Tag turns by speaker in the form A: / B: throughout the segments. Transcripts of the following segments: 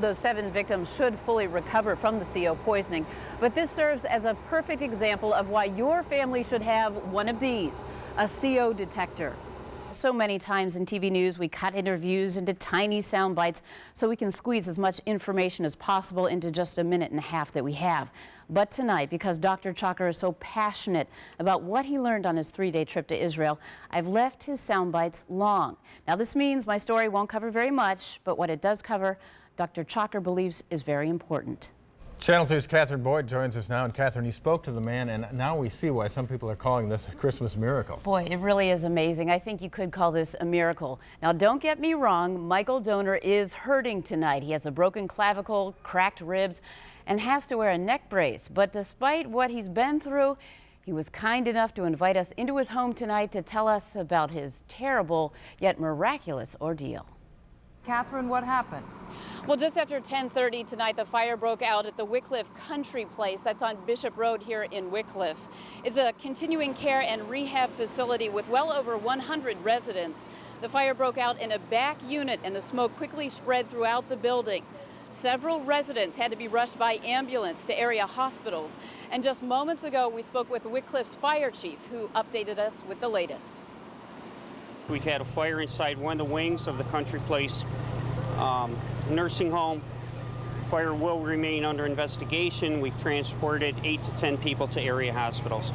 A: Those 7 victims should fully recover from the CO poisoning, but this serves as a perfect example of why your family should have one of these, a CO detector. So many times in TV news, we cut interviews into tiny sound bites so we can squeeze as much information as possible into just a minute and a half that we have. But tonight, because Dr. Chalker is so passionate about what he learned on his 3-day trip to Israel, I've left his sound bites long. Now, this means my story won't cover very much, but what it does cover, Dr. Chalker believes is very important.
B: Channel 2's Katherine Boyd joins us now. And Katherine, you spoke to the man, and now we see why some people are calling this a Christmas miracle.
A: Boy, it really is amazing. I think you could call this a miracle. Now, don't get me wrong, Michael Donor is hurting tonight. He has a broken clavicle, cracked ribs, and has to wear a neck brace. But despite what he's been through, he was kind enough to invite us into his home tonight to tell us about his terrible yet miraculous ordeal.
C: Katherine, what happened?
A: Well, just after 10:30 tonight, the fire broke out at the Wycliffe Country Place. That's on Bishop Road here in Wycliffe. It's a continuing care and rehab facility with well over 100 residents. The fire broke out in a back unit, and the smoke quickly spread throughout the building. Several residents had to be rushed by ambulance to area hospitals. And just moments ago, we spoke with Wycliffe's fire chief, who updated us with the latest.
D: We've had a fire inside one of the wings of the Country Place nursing home. Fire will remain under investigation. We've transported 8 to 10 people to area hospitals.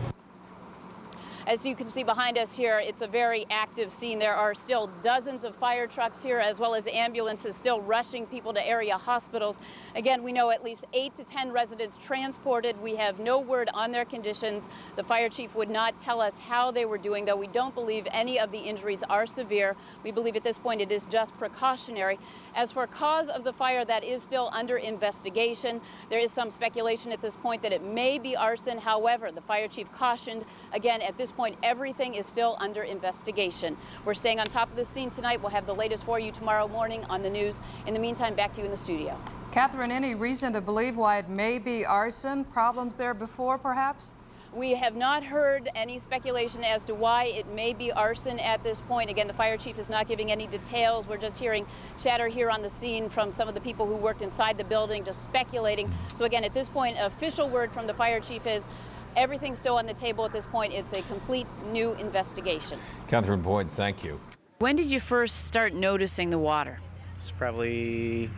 A: As you can see behind us here, it's a very active scene. There are still dozens of fire trucks here, as well as ambulances still rushing people to area hospitals. Again, we know at least 8 to 10 residents transported. We have no word on their conditions. The fire chief would not tell us how they were doing, though we don't believe any of the injuries are severe. We believe at this point it is just precautionary. As for cause of the fire, that is still under investigation. There is some speculation at this point that it may be arson. However, the fire chief cautioned, again, at this point, everything is still under investigation. We're staying on top of the scene tonight. We'll have the latest for you tomorrow morning on the news. In the meantime, back to you in the studio.
C: Katherine, any reason to believe why it may be arson? Problems there before, perhaps?
A: We have not heard any speculation as to why it may be arson at this point. Again, the fire chief is not giving any details. We're just hearing chatter here on the scene from some of the people who worked inside the building, just speculating. So again, at this point, official word from the fire chief is everything's still on the table at this point. It's a complete new investigation.
B: Katherine Boyd, thank you.
A: When did you first start noticing the water?
E: It's probably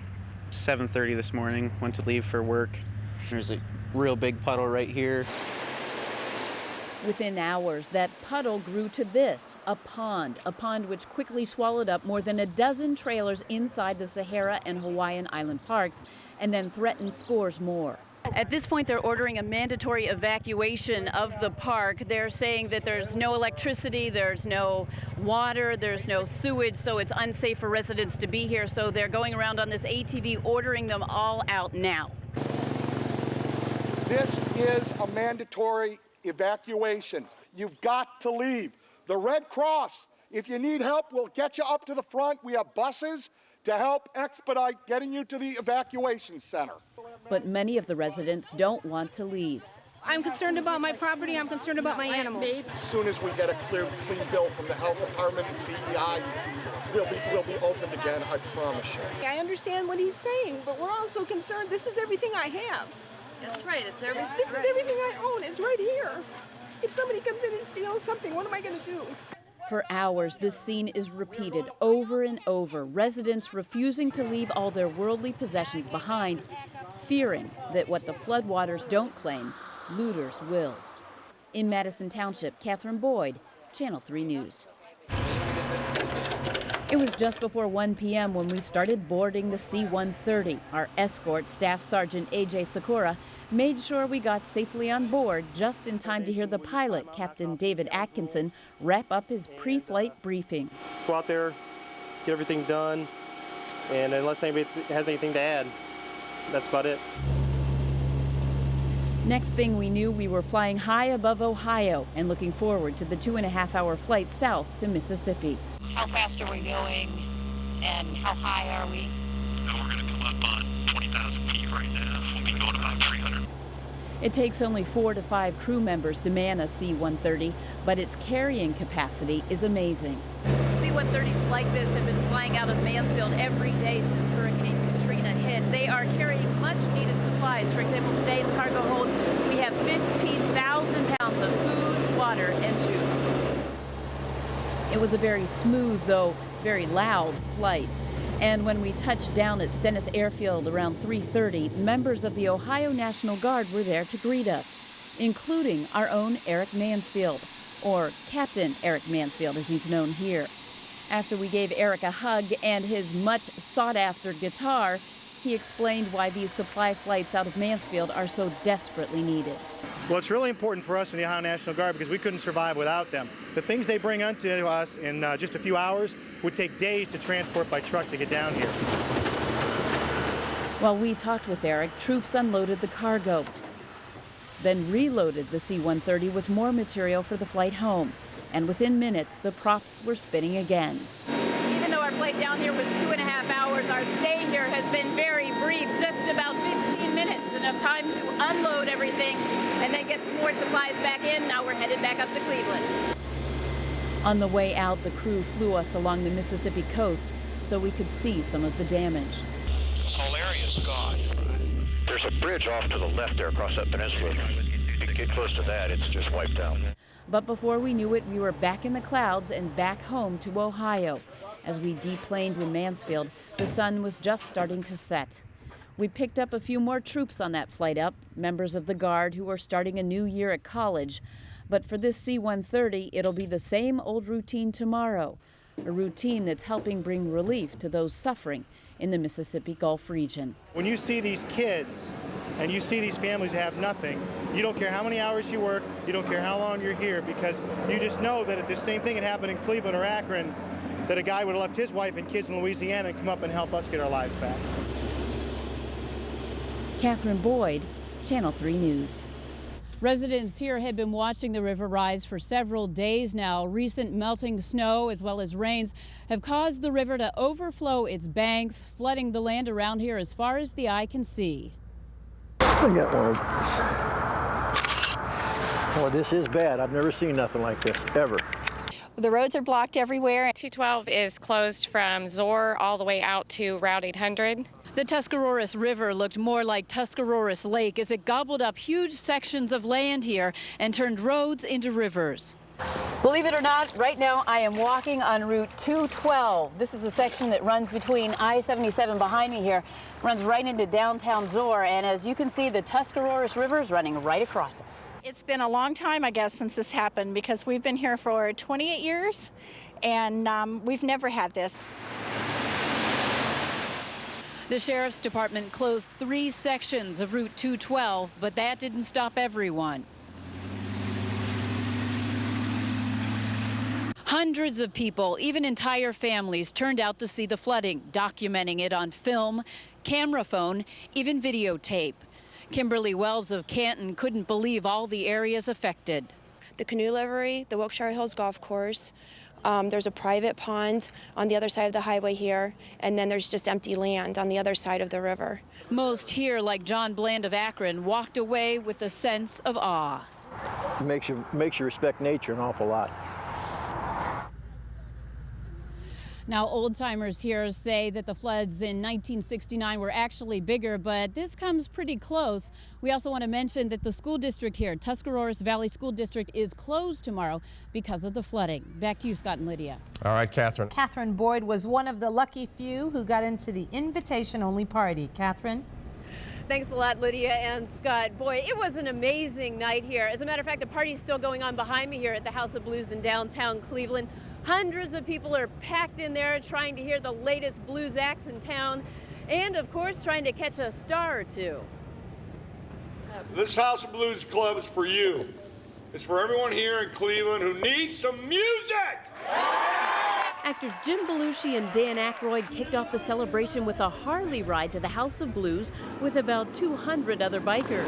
E: 7:30 this morning. Went to leave for work. There's a real big puddle right here.
A: Within hours, that puddle grew to this, a pond which quickly swallowed up more than a dozen trailers inside the Sahara and Hawaiian Island parks and then threatened scores more. At this point, they're ordering a mandatory evacuation of the park. They're saying that there's no electricity, there's no water, there's no sewage, so it's unsafe for residents to be here. So they're going around on this ATV ordering them all out now.
F: This is a mandatory evacuation. You've got to leave. The Red Cross, if you need help, we'll get you up to the front. We have buses to help expedite getting you to the evacuation center.
A: But many of the residents don't want to leave.
G: I'm concerned about my property. I'm concerned about my animals.
F: As soon as we get a clean bill from the health department and CEI, we'll be open again, I promise you.
G: I understand what he's saying, but we're also concerned. This is everything I have.
A: That's right. It's everything.
G: This is everything I own. It's right here. If somebody comes in and steals something, what am I going to do?
A: For hours, this scene is repeated over and over, residents refusing to leave all their worldly possessions behind, fearing that what the floodwaters don't claim, looters will. In Madison Township, Katherine Boyd, Channel 3 News. It was just before 1 p.m. when we started boarding the C-130. Our escort, Staff Sergeant A.J. Sakura, made sure we got safely on board just in time to hear the pilot, Captain David Atkinson, wrap up his pre-flight briefing.
E: Let's go out there, get everything done, and unless anybody has anything to add, that's about it.
A: Next thing we knew, we were flying high above Ohio and looking forward to the 2.5-hour flight south to Mississippi.
H: How fast are we going and how high are we?
I: We're going to come up on 20,000 feet right now. We'll be going about 300.
A: It takes only 4 to 5 crew members to man a C-130, but its carrying capacity is amazing. C-130s like this have been flying out of Mansfield every day since Hurricane Katrina hit. they are carrying much needed supplies. For example, today in the cargo hold, we have 15,000 pounds of food, water, and shoes. It was a very smooth, though very loud flight. And when we touched down at Stennis Airfield around 3:30, members of the Ohio National Guard were there to greet us, including our own Eric Mansfield, or Captain Eric Mansfield as he's known here. After we gave Eric a hug and his much sought-after guitar, he explained why these supply flights out of Mansfield are so desperately needed.
J: Well, it's really important for us in the Ohio National Guard because we couldn't survive without them. The things they bring onto us in just a few hours would take days to transport by truck to get down here.
A: While we talked with Eric, troops unloaded the cargo, then reloaded the C-130 with more material for the flight home. And within minutes, the props were spinning again. Even though our flight down here was 2.5 hours, our stay here has been very brief, just about 15 minutes, enough time to unload everything and then get some more supplies back in. Now we're headed back up to Cleveland. On the way out, the crew flew us along the Mississippi coast so we could see some of the damage.
I: This whole area is gone.
K: There's a bridge off to the left there across that peninsula. If you get close to that, it's just wiped out.
A: But before we knew it, we were back in the clouds and back home to Ohio. As we deplaned in Mansfield, the sun was just starting to set. We picked up a few more troops on that flight up, members of the Guard who are starting a new year at college. But for this C-130, it'll be the same old routine tomorrow, a routine that's helping bring relief to those suffering in the Mississippi Gulf region.
J: When you see these kids and you see these families who have nothing, you don't care how many hours you work, you don't care how long you're here, because you just know that if the same thing had happened in Cleveland or Akron, that a guy would have left his wife and kids in Louisiana and come up and help us get our lives back.
A: Katherine Boyd, Channel 3 News. Residents here had been watching the river rise for several days now. Recent melting snow as well as rains have caused the river to overflow its banks, flooding the land around here as far as the eye can see.
L: I got one of these. Oh, this is bad. I've never seen nothing like this, ever.
M: The roads are blocked everywhere. 212 is closed from Zor all the way out to Route 800.
A: The Tuscarawas River looked more like Tuscarawas Lake as it gobbled up huge sections of land here and turned roads into rivers. Believe it or not, right now I am walking on Route 212. This is the section that runs between I-77 behind me here, runs right into downtown Zor, and as you can see, the Tuscarawas River is running right across it.
M: It's been a long time, I guess, since this happened because we've been here for 28 years and we've never had this. The Sheriff's Department closed 3 sections of Route 212, but that didn't stop everyone. Hundreds of people, even entire families, turned out to see the flooding, documenting it on film, camera phone, even videotape. Kimberly Wells of Canton couldn't believe all the areas affected.
N: The canoe livery, the Wilkeshire Hills Golf Course, there's a private pond on the other side of the highway here, and then there's just empty land on the other side of the river.
A: Most here, like John Bland of Akron, walked away with a sense of awe.
L: It makes you respect nature an awful lot.
A: Now, old-timers here say that the floods in 1969 were actually bigger, but this comes pretty close. We also want to mention that the school district here, Tuscarawas Valley School District, is closed tomorrow because of the flooding. Back to you, Scott and Lydia.
B: All right, Catherine.
O: Katherine Boyd was one of the lucky few who got into the invitation-only party. Katherine?
P: Thanks a lot, Lydia and Scott. Boy, it was an amazing night here. As a matter of fact, the party is still going on behind me here at the House of Blues in downtown Cleveland. Hundreds of people are packed in there trying to hear the latest blues acts in town and, of course, trying to catch a star or two.
Q: This House of Blues Club is for you. It's for everyone here in Cleveland who needs some music!
A: Actors Jim Belushi and Dan Aykroyd kicked off the celebration with a Harley ride to the House of Blues with about 200 other bikers.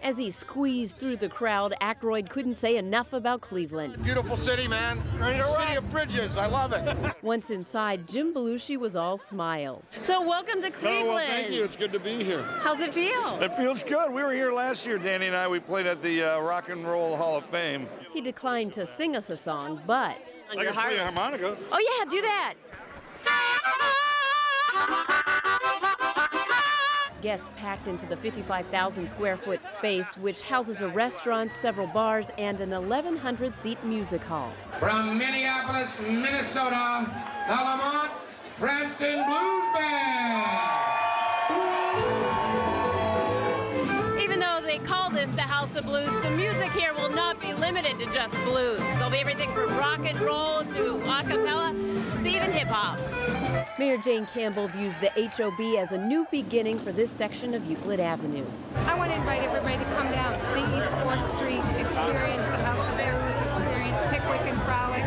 A: As he squeezed through the crowd, Aykroyd couldn't say enough about Cleveland.
Q: Beautiful city, man. City of bridges. I love it.
A: Once inside, Jim Belushi was all smiles. So welcome to Cleveland.
Q: Oh, well, thank you. It's good to be here.
A: How's it feel?
Q: It feels good. We were here last year, Danny and I. We played at the Rock and Roll Hall of Fame.
A: He declined to sing us a song, but...
Q: I can play a harmonica.
A: Oh, yeah, do that.
P: guests packed into the 55,000 square foot space, which houses a restaurant, several bars, and an 1,100-seat music hall.
R: From Minneapolis, Minnesota, the Lamont Cranston Blues Band.
P: Even though they call this the House of Blues, the music here will not be limited to just blues. There'll be everything from rock and roll to a cappella to even hip-hop. Mayor Jane Campbell views the HOB as a new beginning for this section of Euclid Avenue.
S: I want to invite everybody to come down, see East 4th Street, experience the House of Blues, experience Pickwick and Frolic,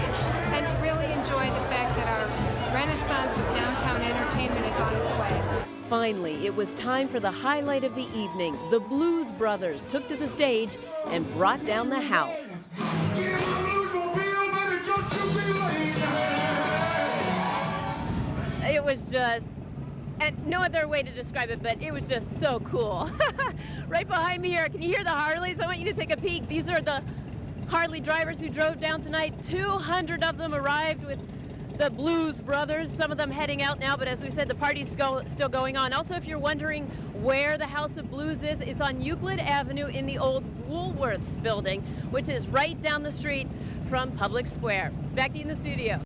S: and really enjoy the fact that our renaissance of downtown entertainment is on its way.
P: Finally, it was time for the highlight of the evening. The Blues Brothers took to the stage and brought down the house. It was just, and no other way to describe it, but it was just so cool. Right behind me here, can you hear the Harleys? I want you to take a peek. These are the Harley drivers who drove down tonight. 200 of them arrived with the Blues Brothers, some of them heading out now, but as we said, the party's still going on. Also, if you're wondering where the House of Blues is, it's on Euclid Avenue in the old Woolworths building, which is right down the street from Public Square. Back to you in the studio.